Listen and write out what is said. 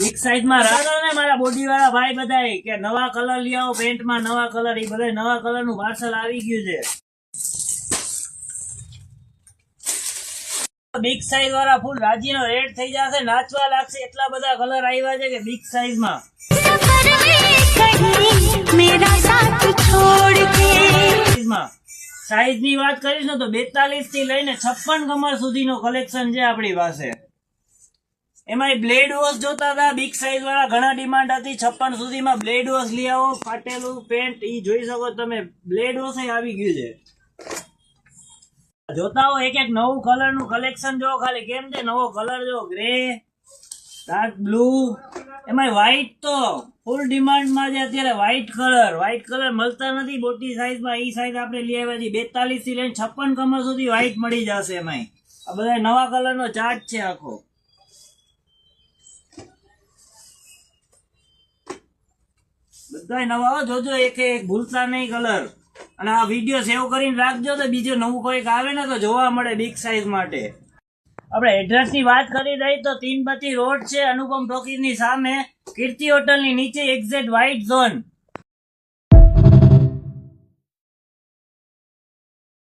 Big size માં રાખો ને મારા બોડી વાળા ભાઈ બધાય કે નવા કલર લઈ આવો, પેન્ટ માં નવા કલર, એ બધા નવા કલર નું પાર્સલ આવી ગયું છે. બિગ સાઈઝ વાળા ફૂલ રાજી નો રેડ થઈ જશે, નાચવા લાગશે, એટલા બધા કલર આવ્યા છે કે બિગ સાઈઝ માં. સાઈઝ ની વાત કરીશ ને તો 42 થી લઈને 56 કમર સુધીનો કલેક્શન છે આપણી પાસે. એમાં બ્લેડ વોશ જોતા હતા બિગ સાઈઝ વાળા, ઘણા ડિમાન્ડ હતી. 56 સુધીમાં બ્લેડ વોશ લઈ આવો, ફાટેલું પેન્ટ ઈ જોઈ શકો તમે, બ્લેડ વોશ આવી ગયું છે. જોતા હો એક એક નવું કલર નું કલેક્શન જો ખાલી, કેમ છે નવો કલર જો, ગ્રે, ડાર્ક બ્લુ, એમાં વ્હાઈટ તો ફૂલ ડિમાન્ડ માં છે અત્યારે. વ્હાઈટ કલર મળતા નથી મોટી સાઈઝ માં, ઈ સાઈઝ આપણે લઈ આવ્યા છીએ. 42 થી લઈને 56 કમર સુધી વ્હાઈટ મળી જશે. એમાં આ બધા નવા કલર નો ચાર્ટ છે આખો. બધા નવા જોજો, એક ભૂલતા નહીં કલર. અને આ વિડીયો સેવ કરીને રાખજો તો બીજું નવું કોઈક આવે ને તો જોવા મળે બિગ સાઈઝ માટે. આપણે એડ્રેસ ની વાત કરી દઈએ તો 3 બત્તી રોડ છે, અનુપમ ટોકીઝ ની સામે, કીર્તિ હોટલ ની નીચે, એક્ઝેક્ટ વ્હાઈટ ઝોન.